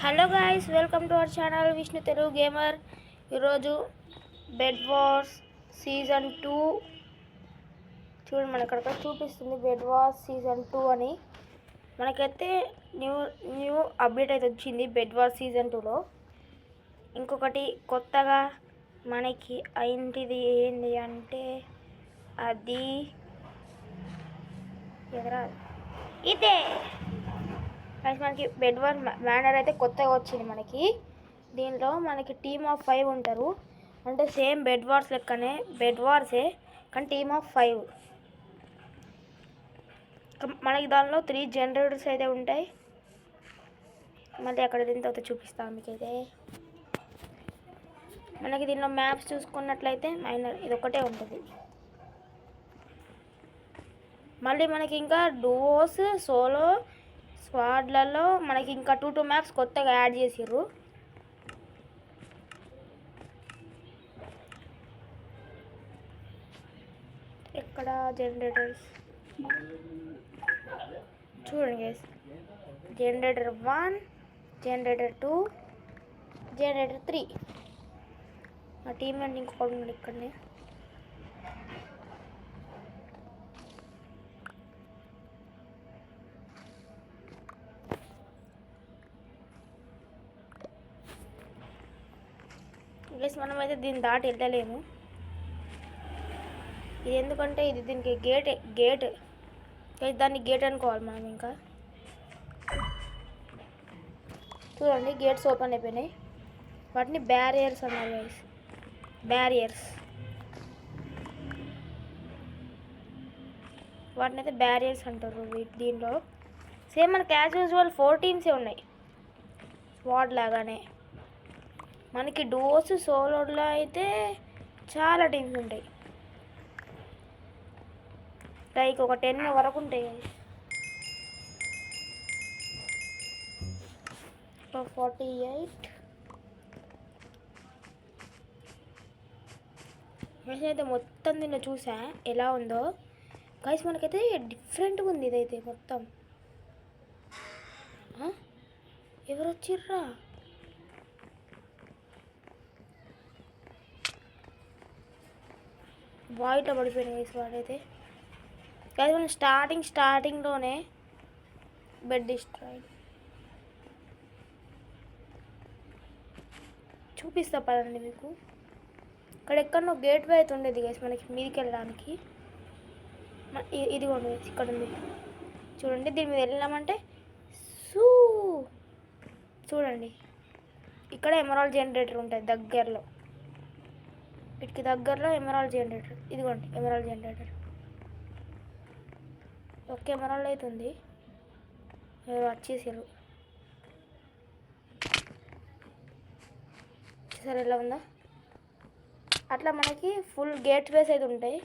Hello guys, welcome to our channel Vishnu Telugu gamer. ఈరోజు bed wars season 2 చూడండి. మన ఇక్కడ చూపిస్తుంది బెడ్ వార్స్ సీజన్ 2 అని. మనకైతే న్యూ అప్డేట్ అయితే వచ్చింది బెడ్ వార్స్ సీజన్ 2లో. ఇంకొకటి కొత్తగా మనకి అయింటిది ఏంటి అంటే అది ఎదురా ఇదే. మనకి బెడ్ వార్ బ్యానర్ అయితే కొత్తగా వచ్చింది. మనకి దీనిలో మనకి టీమ్ ఆఫ్ 5 ఉంటారు. అంటే సేమ్ బెడ్ వార్స్ లెక్కనే, బెడ్ వార్సే కానీ టీమ్ ఆఫ్ 5. మనకి దానిలో 3 జనరేటర్స్ అయితే ఉంటాయి. మళ్ళీ అక్కడ దీని తర్వాత చూపిస్తాను మీకైతే. మనకి దీనిలో మ్యాప్స్ చూసుకున్నట్లయితే మైనర్ ఇది ఒకటే ఉంటుంది. మళ్ళీ మనకి ఇంకా డూవోస్, సోలో, స్క్వాడ్లలో మనకి ఇంకా 2 మ్యాప్స్ కొత్తగా యాడ్ చేసిర్రు. ఇక్కడ జనరేటర్స్ చూడండి గైస్. Generator 1, generator 2, generator 3. మా టీం అండి ఇంకొకటి ఉన్నాడు ఇక్కడనే. గైస్ మనమైతే దీన్ని దాటి వెళ్ళలేము. ఇది ఎందుకంటే ఇది దీనికి గేట్ దాన్ని గేట్ అనుకోవాలి మనం. ఇంకా చూడండి, గేట్స్ ఓపెన్ అయిపోయినాయి. వాటిని బ్యారియర్స్ అన్నారు గైస్. వాటిని అయితే బ్యారియర్స్ అంటారు. దీంట్లో సేమ్ మన యాజ్ యూజువల్ 4 టీమ్సే ఉన్నాయి స్క్వాడ్ లాగానే. మనకి డోస్ సోలోలో అయితే చాలా టీమ్స్ ఉంటాయి. లైక్ ఒక 10 వరకు ఉంటాయి. 48 అయితే మొత్తం నిన్న చూసా ఎలా ఉందో గైస్. మనకైతే డిఫరెంట్గా ఉంది ఇదైతే మొత్తం. ఎవరు వచ్చిర్రా? వాయిట్లో పడిపోయినాయి గైస్ వాడైతే. గైస్ మనం స్టార్టింగ్లోనే బెడ్ డిస్ట్రాయిడ్ చూపిస్తా పదండి మీకు. ఇక్కడ ఎక్కడో గేట్ వే అయితే ఉండేది గైస్ మనకి మీదికి వెళ్ళడానికి. ఇదిగోండి ఇక్కడ ఉంది చూడండి. దీని మీద వెళ్ళామంటే చూడండి ఇక్కడ ఎమరాల్డ్ జనరేటర్ ఉంటుంది దగ్గరలో. వీటికి దగ్గరలో ఎమరాల్డ్ జనరేటర్. ఇదిగోండి ఎమరాల్డ్ జనరేటర్. ఒక్క ఎమరాల్డ్ అవుతుంది. ఎవరు వచ్చేసారు సరే ఎలా ఉందా. అట్లా మనకి ఫుల్ గేట్ వేస్ అయితే ఉంటాయి.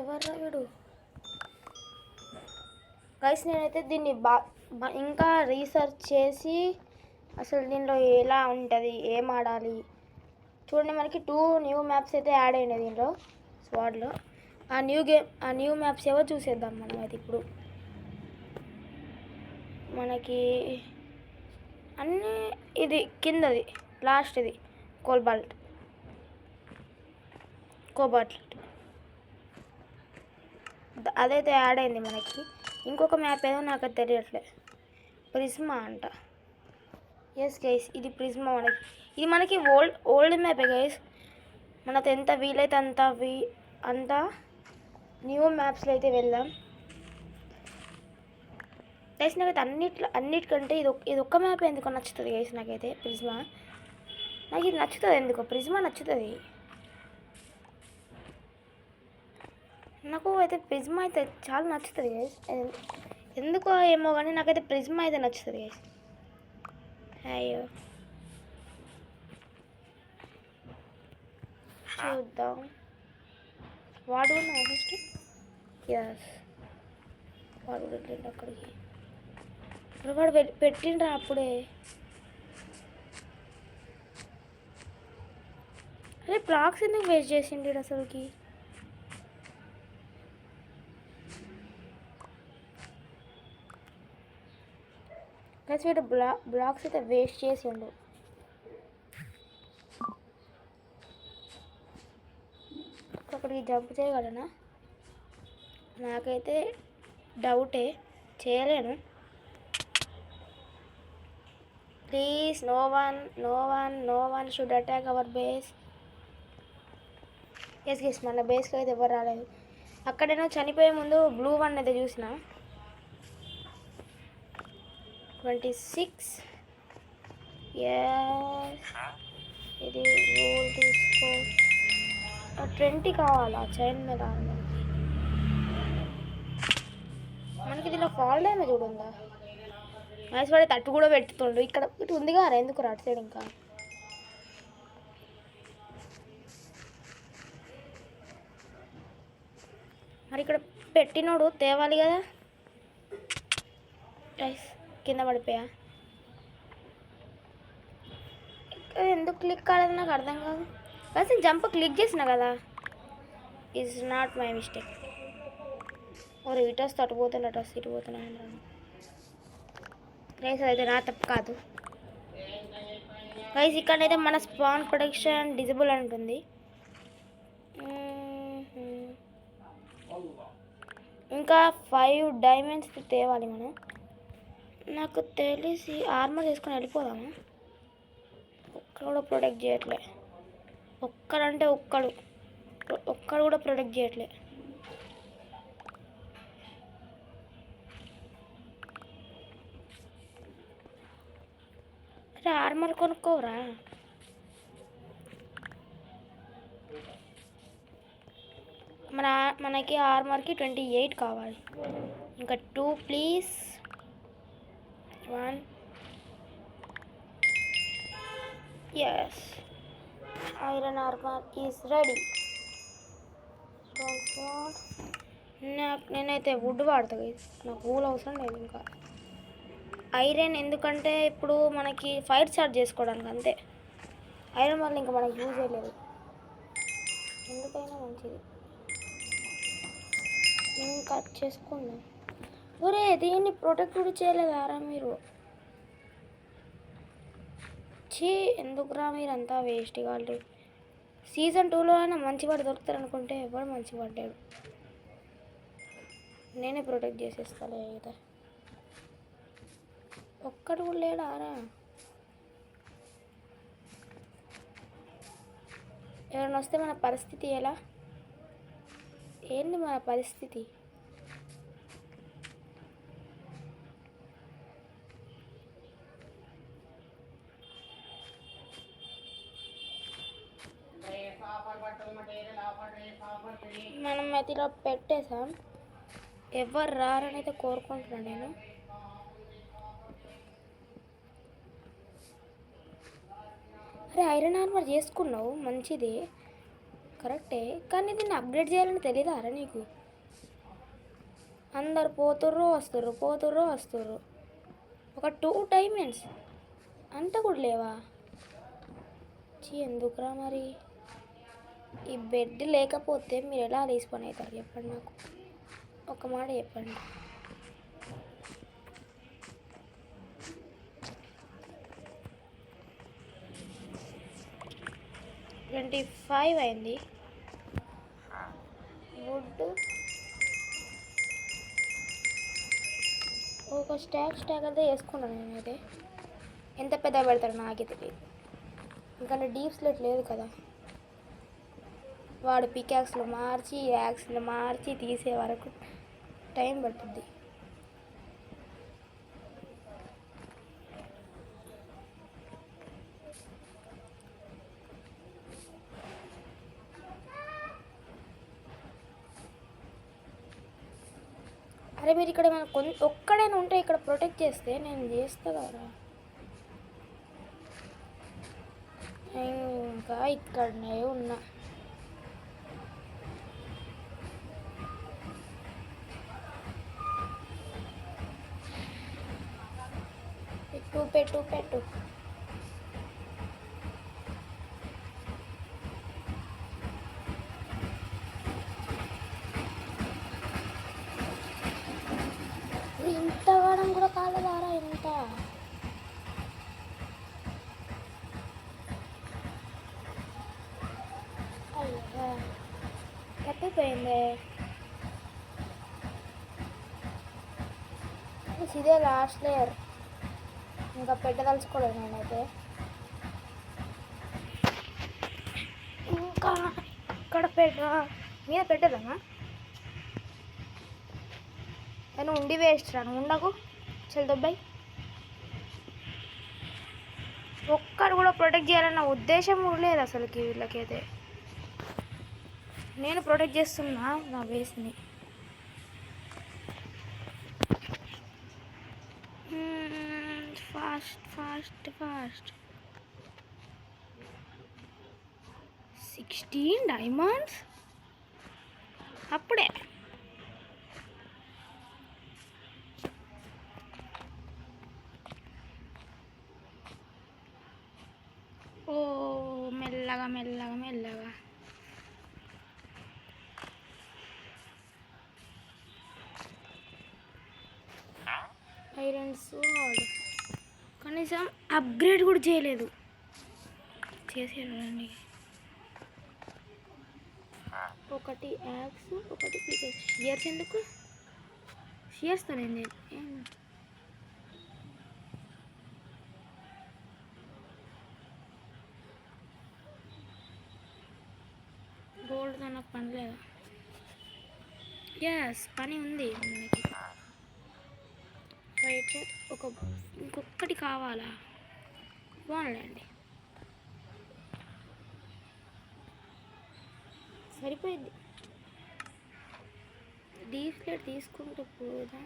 ఎవర్రా వీడు? గైస్ నేనైతే దీన్ని ఇంకా రీసెర్చ్ చేసి అసలు దీనిలో ఎలా ఉంటుంది, ఏం ఆడాలి చూడండి. మనకి 2 న్యూ మ్యాప్స్ అయితే యాడ్ అయినాయి దీనిలో స్క్వాడ్లో. ఆ న్యూ మ్యాప్స్ ఏవో చూసేద్దాం మనం అయితే ఇప్పుడు. మనకి అన్నీ ఇది కిందది లాస్ట్ ఇది కోబాల్ట్ అదైతే యాడ్ అయింది మనకి. ఇంకొక మ్యాప్ ఏదో నాకు తెలియట్లే. ప్రిజ్మా అంట. ఎస్ గైస్ ఇది ప్రిజ్మా. ఇది మనకి ఓల్డ్ మ్యాపే గైస్. మనకు ఎంత వీలైతే అంత న్యూ మ్యాప్స్లో అయితే వెళ్దాం గైస్. నాకైతే అన్నిటికంటే ఇది ఒక్క మ్యాప్ ఎందుకో నచ్చుతుంది గైస్ నాకైతే. ప్రిజ్మా నాకు ఇది నచ్చుతుంది. ఎందుకో ప్రిజ్మా నచ్చుతుంది నాకు అయితే. ప్రిజ్మా అయితే చాలా నచ్చుతుంది గైస్. ఎందుకో ఏమో కానీ నాకైతే ప్రిజ్మా అయితే నచ్చుతుంది గైస్. అయ్యో చూద్దాం. వాడు కూడా ఫస్ట్ ఎస్ వాడు పెట్టండి అక్కడికి. వాడు పెట్టిండ్రా అప్పుడే. అరే బ్లాక్స్ ఎందుకు వేస్ట్ చేసిండు అసలుకి. ప్లస్ వీడు బ్లాక్స్ అయితే వేస్ట్ చేసిండు. అక్కడికి జంప్ చేయగలనా? నాకైతే డౌటే, చేయలేను. Please no one should attack our base. Yes మన బేస్కి అయితే ఎవరు రాలేదు. అక్కడేనో చనిపోయే ముందు బ్లూ వన్ అయితే చూసిన. 26. ఇది గోల్ తీసుకో. 20 కావాలా చైన్ మీద మనకి దీనిలో ఫాల్ డ్యామేజ్ కూడా ఉందా? మ్యాచ్ పడే తట్టు కూడా పెట్టుతుండు. ఇక్కడ ఇటు ఉందిగా ఎందుకు అటు సైడ్ ఇంకా. మరి ఇక్కడ పెట్టినోడు తేవాలి కదా. కింద పడిపోయా. ఎందుకు క్లిక్ కాలేదు నాకు అర్థం కాదు. బస్ జంప్ క్లిక్ చేసిన కదా. Is not my mistake. ఓరే ఇటు వస్తే అటు పోతున్నా, అటు వస్తే ఇటు పోతున్నా. గైస్ అయితే నా తప్పు కాదు. గైస్ ఇక్కడైతే మన స్పాన్ ప్రొటెక్షన్ డిజబుల్ అంటుంది. ఇంకా 5 డైమండ్స్ తేవాలి మనం. నాకు తెలిసి ఆర్మర్ వేసుకొని వెళ్ళిపోదాము. ఒక్కడు కూడా ప్రొటెక్ట్ చేయట్లే. ఒక్కడంటే ఒక్కడు కూడా ప్రొటెక్ట్ చేయట్లే. అరే ఆర్మర్ కొనుక్కోరా. మనకి ఆర్మర్కి 28 కావాలి. ఇంకా 2 please. 1. Yes. Iron armor is ready. నేనైతే వుడ్ వాడతా. నాకు వూల్ అవసరం లేదు. ఇంకా ఐరన్ ఎందుకంటే ఇప్పుడు మనకి ఫైర్ స్టార్ట్ చేసుకోవడానికి అంతే. ఐరన్ వల్ల ఇంకా మనకి యూజ్ అయ్యలేదు. ఎందుకైనా మంచిది. ఇంకా చేసుకుందాం. ఒరే దీన్ని ప్రొటెక్ట్ కూడా చేయలేదారా మీరు? ఎందుకురా మీరంతా వేస్ట్ కాదు. సీజన్ 2లో అయినా మంచివాడు దొరుకుతారు అనుకుంటే ఎవరు మంచివాడాడు. నేనే ప్రొటెక్ట్ చేసేస్తాను అయితే. ఒక్కడు కూడా లేడారా? ఎవరైనా వస్తే మన పరిస్థితి ఎలా? ఏంటి మన పరిస్థితి? మనం మెతిలో పెట్టేసాం. ఎవరు రారని అయితే కోరుకుంటున్నాను నేను. అరే ఐరన్ ఆర్మర్ చేసుకున్నావు మంచిది, కరెక్టే. కానీ దీన్ని అప్గ్రేడ్ చేయాలని తెలీదా అరా నీకు? అందరు పోతుర్రు వస్తుర్రు. ఒక 2 డైమండ్స్ అంత కూడా లేవా? ఎందుకురా మరి? ఈ బెడ్ లేకపోతే మీరు ఎలా రీస్పాన్ అవుతారు చెప్పండి నాకు. ఒక మాట చెప్పండి. $25 అయింది. వుడ్ ఒక స్టాక్ అయితే వేసుకున్నాను నేనైతే. ఎంత పెద్ద పెడతాడు నాకే తెలియదు. ఎందుకంటే డీప్ స్లెట్ లేదు కదా. వాడు పికాక్స్లో మార్చి యాక్స్లో మార్చి తీసే వరకు టైం పట్టుద్ది. అరే మీరు ఇక్కడ ఒక్కడైనా ఉంటే ఇక్కడ ప్రొటెక్ట్ చేస్తే నేను చేస్తా కదా. ఇంకా ఇక్కడనే ఉన్నా. పెట్టు. ఇంత వాడం కూడా కాలేదారా ఇంత. అయిపోయింది. ఇదే లాస్ట్ లేయర్, ఇంకా పెట్టదలుచుకోలేదు నేనైతే. ఇంకా ఇక్కడ మీద పెట్టదమ్మా, నేను ఉండి వేస్ట్ రాను, ఉండకు చెల్దబ్బాయి. ఒక్కరు కూడా ప్రొటెక్ట్ చేయాలన్న ఉద్దేశం లేదు అసలుకి వీళ్ళకైతే. నేను ప్రొటెక్ట్ చేస్తున్నా నా బేస్ని. Fast fast fast. 16 డైమండ్స్ అప్పుడే. ఓ మెల్లగా మెల్లగా మెల్లగా. ఐరన్ స్వార్డ్ కనీసం అప్గ్రేడ్ కూడా చేయలేదు. చేసేయండి. ఒకటి యాక్స్, ఒకటి పికెక్స్. షియర్స్ ఎందుకు? షియర్స్తో నేను గోల్డ్ నాకు పని లేదా? ఎస్, పని ఉంది మనకి. రైట్, ఇంకొకటి కావాలా? బాగుండండి, సరిపోయింది. డీప్ ప్లేట్ తీసుకుంటూ పోదా?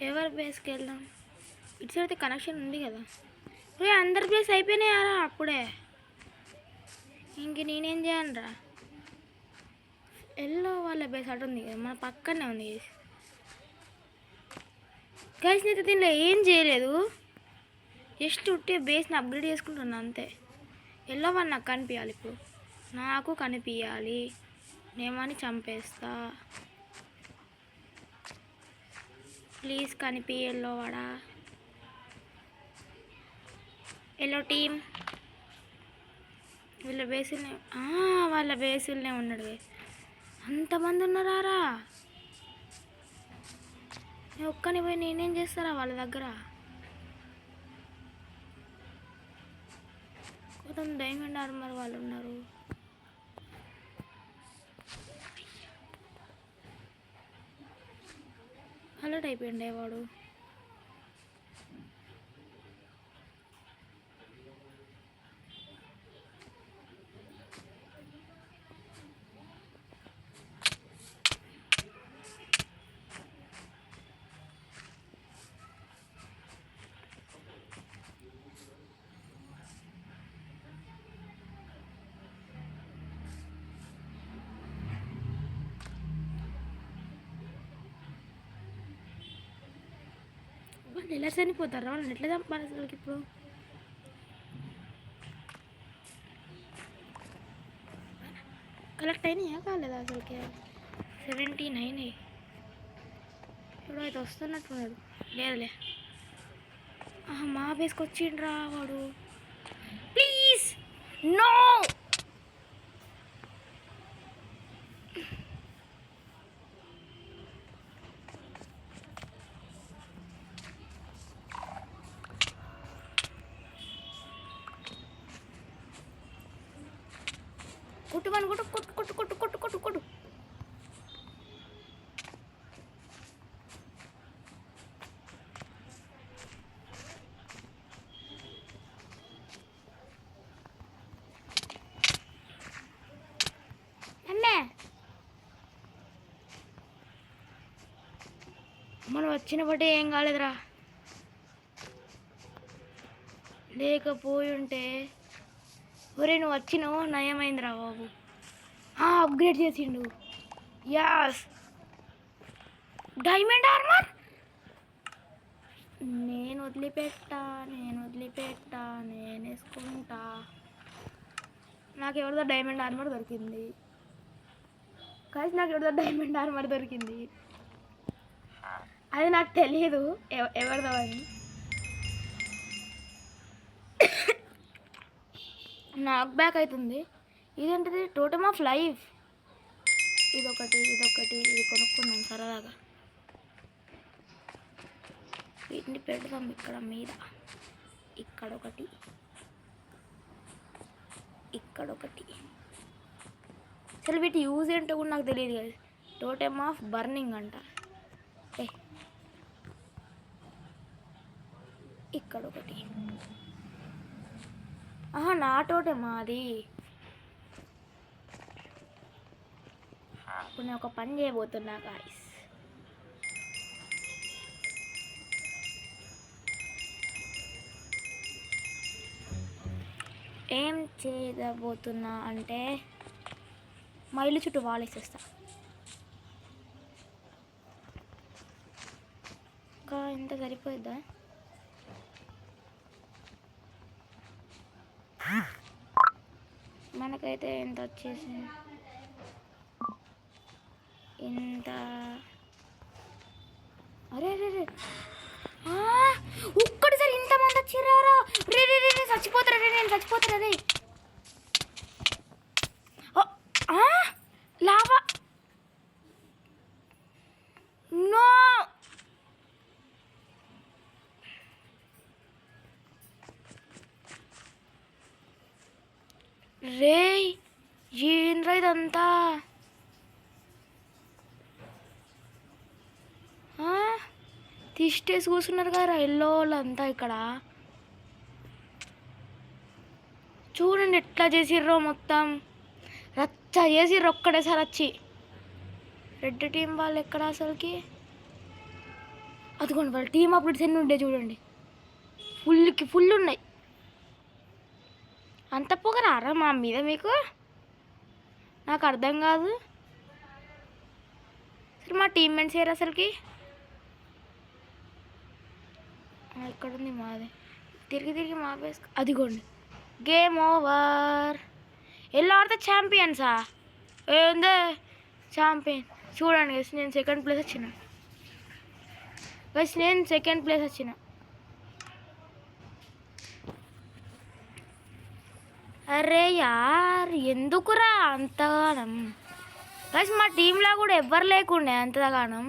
ఎవరి బేస్కి వెళ్దాం? ఇటు సైడ్ అయితే కనెక్షన్ ఉంది కదా. అందరి బేస్ అయిపోయినాయారా అప్పుడే? ఇంక నేనేం చేయను రా. ఎల్లో వాళ్ళ బేస్ అటు ఉంది కదా, మన పక్కనే ఉంది. గైస్ అయితే దీనిలో ఏం చేయలేదు, జస్ట్ ఉట్టే బేస్ని అప్గ్రేడ్ చేసుకుంటున్నా అంతే. ఎల్లో వన్ నాకు కనిపించాలి, ఇప్పుడు నాకు కనిపించాలి. నేమని చంపేస్తా, ప్లీజ్ కనిపి ఎల్లో వాడా. ఎల్లో టీమ్ వీళ్ళ బేసులనే, వాళ్ళ బేసులనే ఉన్నాడు. అంతమంది ఉన్నారా? నేను ఒక్కని పోయి నేనేం చేస్తారా వాళ్ళ దగ్గర? కొంచెం డైమండ్ ఆర్మర్ వాళ్ళు ఉన్నారు. అలర్ట్ అయిపోయిండే వాడు. వాళ్ళు ఎలా చనిపోతారా? వాళ్ళని ఎట్లా చంపాలి అసలుకి ఇప్పుడు? కలెక్ట్ అయినాయా కాలేదా అసలుకి? 79 ఇప్పుడు అయితే వస్తున్నట్టున్నాడు. లేదులే, మా బేస్కి వచ్చిండ్రా వాడు. Please no. కొట్టుమని కొట్టు కొట్టు కొట్టు కొట్టు కొట్టు కొట్టు కొట్టు. అన్నే మనం వచ్చిన బట్టే ఏం కాలేదురా. లేకపోయి ఉంటే ఒరే నువ్వు వచ్చినావు నయమైందిరా బాబు. అప్గ్రేడ్ చేసిండు. Yes, diamond armour. నేను వదిలిపెట్టా, నేను వేసుకుంటా. నాకు ఎవరిదో డైమండ్ ఆర్మర్ దొరికింది. కానీ నాకు ఎవరిదో డైమండ్ ఆర్మర్ దొరికింది, అది నాకు తెలియదు ఎవరిదో అని. నాకు బ్యాక్ అవుతుంది. ఇదేంటిది? Totem of life. ఇదొకటి ఇది కొనుక్కున్నాం సరదాగా. వీటిని పెడదాం ఇక్కడ మీద. ఇక్కడొకటి. అసలు వీటి యూజ్ ఏంటో కూడా నాకు తెలియదు కదా. టోటమ్ ఆఫ్ బర్నింగ్ అంట. ఇక్కడొకటి. నా టోటమా అది? ఇప్పుడు నేను ఒక పని చేయబోతున్నా గాయ్స్. ఏం చేయబోతున్నా అంటే మా ఇల్లు చుట్టూ వాలేసేస్తా. ఇంకా ఎంత సరిపోయిద్దా? మనకైతే ఎంత వచ్చేసి ఇంత. అరే ఒక్కటిసారి ఇంతమంది వచ్చిర్రారా. రే చచ్చిపోతారా రే, నేను చచ్చిపోతారా రే. Lava no. రే ఏంద్రా ఇదంతా? తిష్టేసి కూర్చున్నారు కదా ఎల్లో వాళ్ళంతా ఇక్కడ. చూడండి ఎట్లా చేసిర్రో, మొత్తం రచ్చ చేసిర్రు ఒక్కడేసారి వచ్చి. రెడ్ టీం వాళ్ళు ఎక్కడ అసలుకి? అదిగోండి వాళ్ళ టీం అప్డేట్స్ ఎన్ని ఉండే చూడండి. ఫుల్ ఉన్నాయి. అంత పొగరారా మా మీద మీకు? నాకు అర్థం కాదు. సరే మా టీమ్మేట్స్ ఏరు అసలుకి? ఇక్కడ ఉంది మాది. తిరిగి మాపేసుకో. అదిగోండి గేమ్ ఓవర్. ఎలా ఆడితే ఛాంపియన్సా? ఏందే ఛాంపియన్? చూడండి నేను సెకండ్ ప్లేస్ వచ్చిన. అరే యార్ ఎందుకురా అంతగానం? గైస్ మా టీంలో కూడా ఎవ్వరు లేకుండే అంతగానం.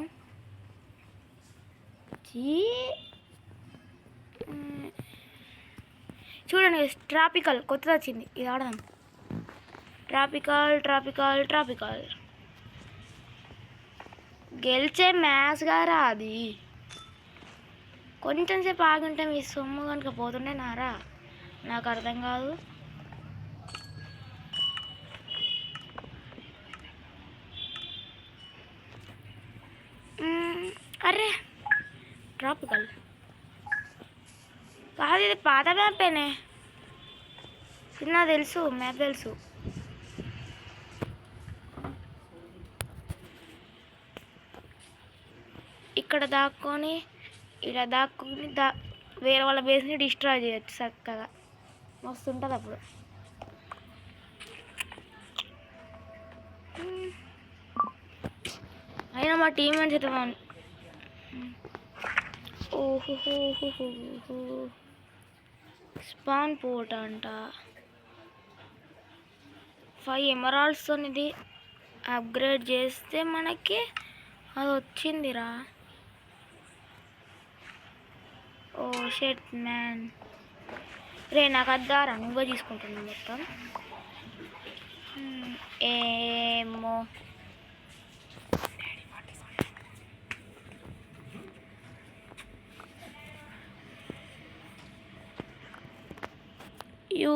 చూడండి ట్రాపికల్ కొత్తది వచ్చింది, ఇది ఆడదాం. ట్రాపికల్ గెలిచే మ్యాచ్ గారా అది. కొంచెం సేపు ఆగుంటే మీ సొమ్ము కనుక పోతుండే నారా. నాకు అర్థం కాదు. అరే ట్రాపికల్ కాదు, ఇది పాత మ్యాపేనే. ఇది నాకు తెలుసు, మ్యాప్ తెలుసు. ఇక్కడ దాక్కొని ఇలా దాక్కొని వేరే వాళ్ళ బేస్ని డిస్ట్రాయ్ చేయొచ్చు చక్కగా. మస్తు ఉంటుంది అప్పుడు. అయినా మా టీమ్మేట్స్ అయితే బాగుంది. స్పాన్ పోర్ట్ అంట. 5 ఎమరాల్డ్స్తో ఇది అప్గ్రేడ్ చేస్తే మనకి అది వచ్చిందిరా. ఓ షెట్ మ్యాన్. రే నాకు అద్దారా, నువ్వే తీసుకుంటున్నావు మొత్తం. ఏమో యూ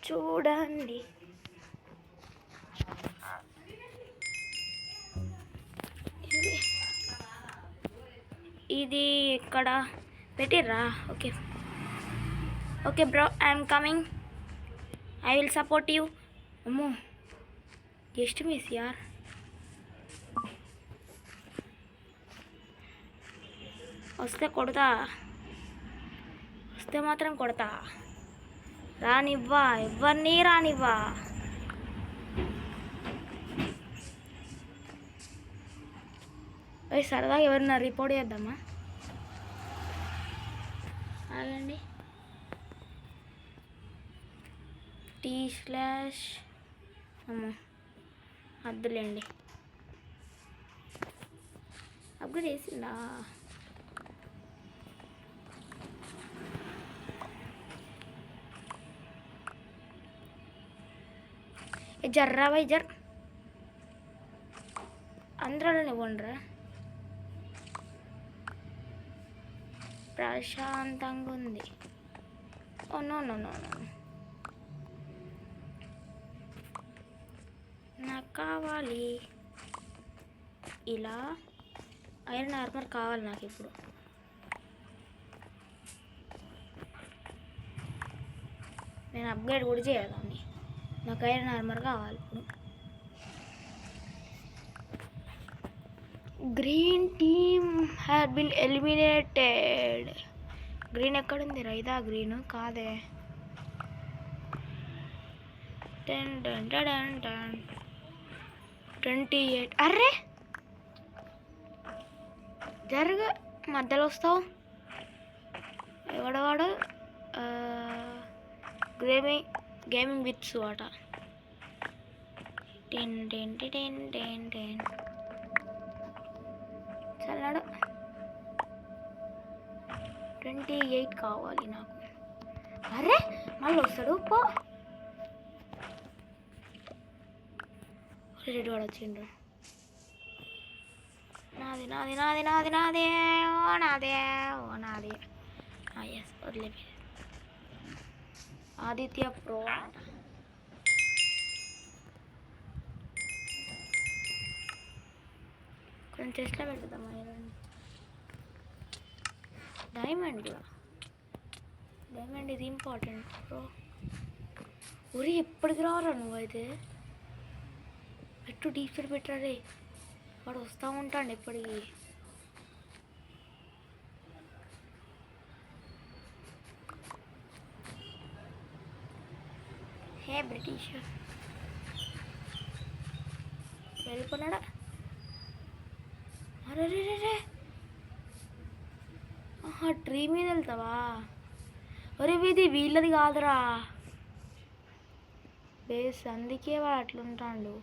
చూడండి. ఇది ఇక్కడ పెట్టిర్రా. Okay bro, I'm coming. I will support you. అమ్మో జస్ట్ మిస్ యార్. వస్తే మాత్రం కొడతా. రానివ్వా, ఎవరిని రానివ్వా. సరదాగా ఎవరన్నా రిపోర్ట్ చేద్దామా? ఆగండి. // అమ్మో అద్దులేండి. అప్గ్రేడ్ వేసిందా? జర్రా బై జర్ అందరూ ఇవ్వండిరా. ప్రశాంతంగా ఉంది. Oh no no no no, నాకు కావాలి ఇలా ఐరన్ ఆర్మర్ కావాలి నాకు ఇప్పుడు. నేను అప్గ్రేడ్ కూడా చేయాలని. నాకు ఐరన్ ఆర్మర్ కావాలి ఇప్పుడు. Green team had been eliminated. Green ఎక్కడుంది? రైదా గ్రీన్ కాదే. 28. అర్రే జరగ మధ్యలో వస్తావు. ఎవడవాడు? గేమింగ్ విత్స్ అట. 10 చల్లాడు. 28 కావాలి నాకు. అరే మళ్ళీ వస్తాడు. పో రెడీ వాడు వచ్చిండు. నాది నాది నాది నాది నాదే ఓ నాదే ఓ నాదే. ఎస్ వదిలేపి. ఆదిత్య ప్రో కొంచెం చెస్ట్లో పెట్టుదామా? డైమండ్ ఇది ఇంపార్టెంట్ బ్రో. ఊరి ఎప్పటికి రావరా నువ్వైతే? పెట్టు డీప్ సైడ్ పెట్టారే. వాడు వస్తూ ఉంటాడు ఎప్పటికి. హే బ్రిటిష్ వెళ్ళిపోన్నాడా? అరే రే రే, ట్రీ మీద వెళ్తావా? ఒరే ఇది వీళ్ళది కాదురా బేస్, అందుకే వాడు అట్లుంటాడు.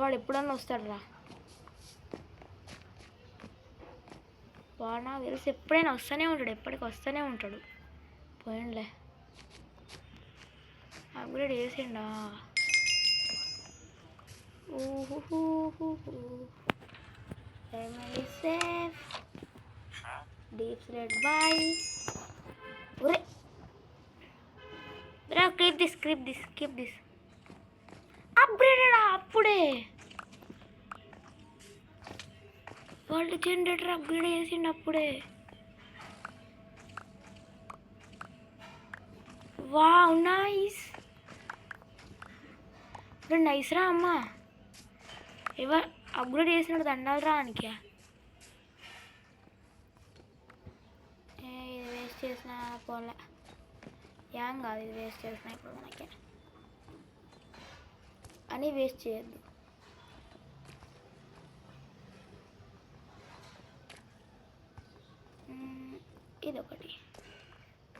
వాడు ఎప్పుడన్నా వస్తాడు రా. వాడు నాకు తెలిసి ఎప్పుడైనా వస్తూనే ఉంటాడు, ఎప్పటికి వస్తూనే ఉంటాడు. పోయిండ్లే. అప్గ్రేడ్ చేసిండా? Diamond is safe. Deep sled by. Ure. Bro, keep this. Upgraded appude. World generator upgrade చేసిండు అప్పుడే. Wow nice. నైస్ రా అమ్మా. ఎవరు అప్గ్రేడ్ చేసినాడు? దండాలు రా అనికే. ఇది వేస్ట్ చేసిన పోలే. ఏం కాదు, ఇది వేస్ట్ చేసిన ఇప్పుడు మనకి అని వేస్ట్ చేయొద్దు. ఇదొకటి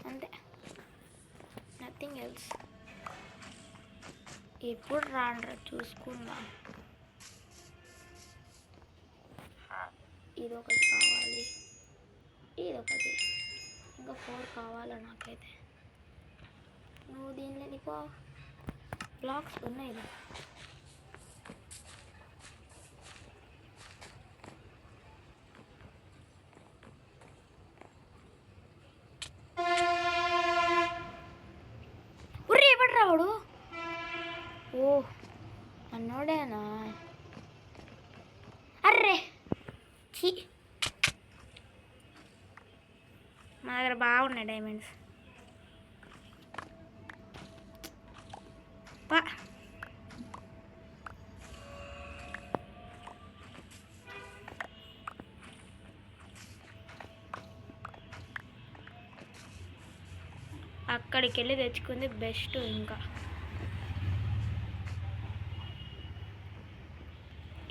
అంతే, నథింగ్ ఎల్స్. ఇప్పుడు రాండ్రా చూసుకుందాం. ఇదొకటి కావాలి, ఇదొకటి, ఇంకా 4 కావాలా నాకైతే. నువ్వు దీనిలో నీకో బ్లాక్స్ ఉన్నాయి. ఉర్రే ఎవడు రావుడు? ఓ అన్నోడేనా? అర్రే చీ, మా దగ్గర బాగున్నాయి డైమండ్స్. అక్కడికి వెళ్ళి తెచ్చుకుంది బెస్ట్. ఇంకా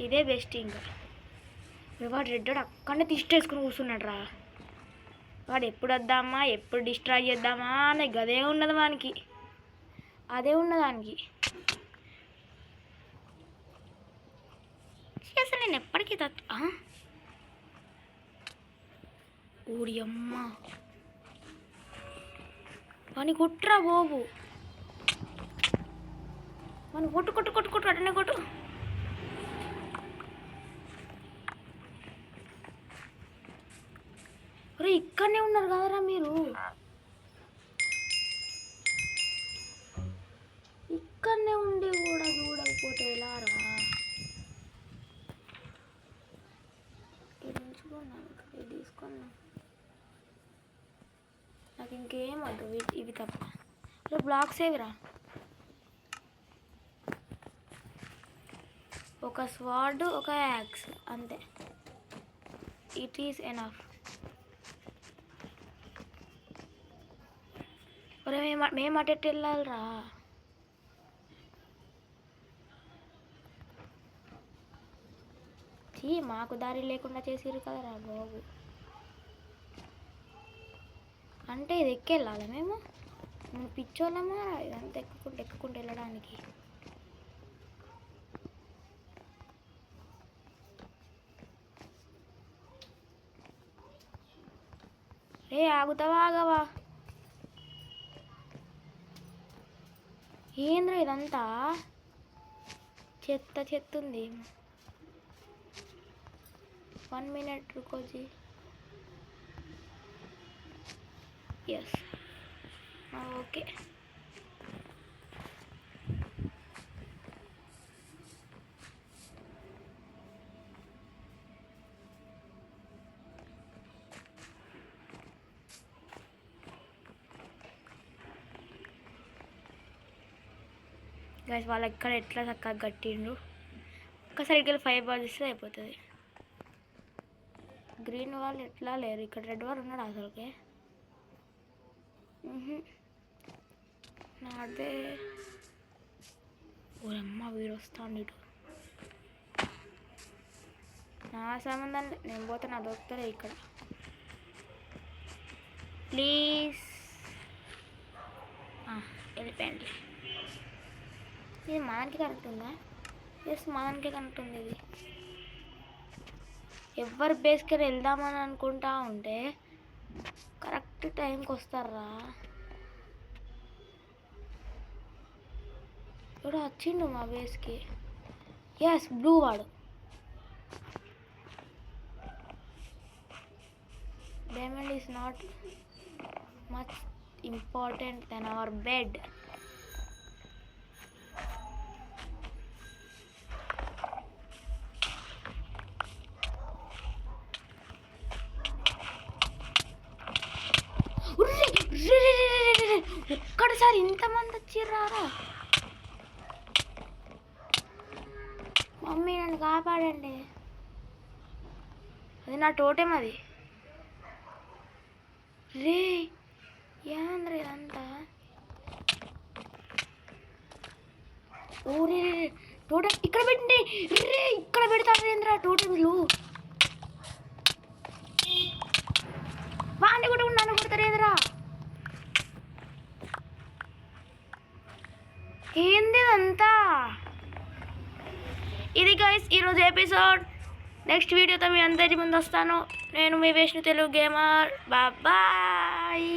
ఇదే బెస్ట్. ఇంకా వాడు రెడ్డాడు అక్కడనే తిష్టేసుకుని కూర్చున్నాడు రా. వాడు ఎప్పుడు వద్దామా, ఎప్పుడు డిస్ట్రాయ్ చేద్దామా అని గదే ఉన్నది వానికి, అదే ఉన్నది దానికి. అసలు నేను ఎప్పటికీ ఊడి అమ్మ వాని కొట్టురా బాబు, వాని కొట్టు కొట్టు కొట్టు కొట్టు అటనే కొట్టు. అరే ఇక్కడనే ఉన్నారు కదరా మీరు, ఇక్కడనే ఉండి కూడా చూడకపోతే ఎలా రా. ఇది ఉంచుకున్నాను, ఇది తీసుకున్నాను, నాకు ఇంకేం వద్దు ఇవి తప్ప. ఇలా బ్లాక్స్ ఏవిరా, ఒక స్వార్డ్ ఒక యాక్స్ అంతే, ఇట్ ఈస్ ఎనఫ్. ఒరే మేము అటెట్ వెళ్ళాలిరా. మాకు దారి లేకుండా చేసిరు కదరా బాబు. అంటే ఇది ఎక్కెళ్ళాలి మేము పిచ్చోళ్ళమా ఇదంతా ఎక్కుకుంటూ వెళ్ళడానికి. రే ఆగుతావా ఆగవా? ఏంద్ర ఇదంతా చెత్త చెత్త ఉంది. 1 minute रुको ఎస్ ఓకే. గైస్ వాళ్ళు ఎక్కడ ఎట్లా చక్కగా కట్టిండ్రు. ఒక్కసారికి 5 balls ఇస్తే అయిపోతుంది. గ్రీన్ వాళ్ళు ఎట్లా లేరు, ఇక్కడ రెడ్ వాళ్ళు ఉన్నాడు అసలుకే. నాదే ఓరమ్మ వీడు వస్తాను ఇటు. నా సంబంధం నేను పోతే నా దొరుకుతారే ఇక్కడ. ప్లీజ్ వెళ్ళిపోయండి. ఇది మనకి కరెక్ట్ ఉందా? ఎస్ మనకి కరెక్ట్ ఉంది. ఇది ఎవరు బేస్కి వెళ్దామని అనుకుంటా ఉంటే కరెక్ట్ టైంకి వస్తారా. ఇప్పుడు వచ్చిండు మా బేస్కి. ఎస్ బ్లూ వాడు. Diamond is not much important than our bed. ఒక్కడిసారి ఇంతమంది వచ్చిర్రారా. మమ్మీ నన్ను కాపాడండి, అది నా టోటెం అది. రే ఏంద్ర ఇదంతా. ఓ రే టోటెం ఇక్కడ పెట్టండి. రే ఇక్కడ పెడతారు ఏంద్రా టోటెంలు. వాడిని కూడా నన్ను కొడతారు ఏంద్రా. ఏంది ఇదంతా. ఇది గైస్ ఈరోజు ఎపిసోడ్. నెక్స్ట్ వీడియోతో మీ అందరి ముందు వస్తాను. నేను మీ విష్ణు తెలుగు గేమర్. బాయ్.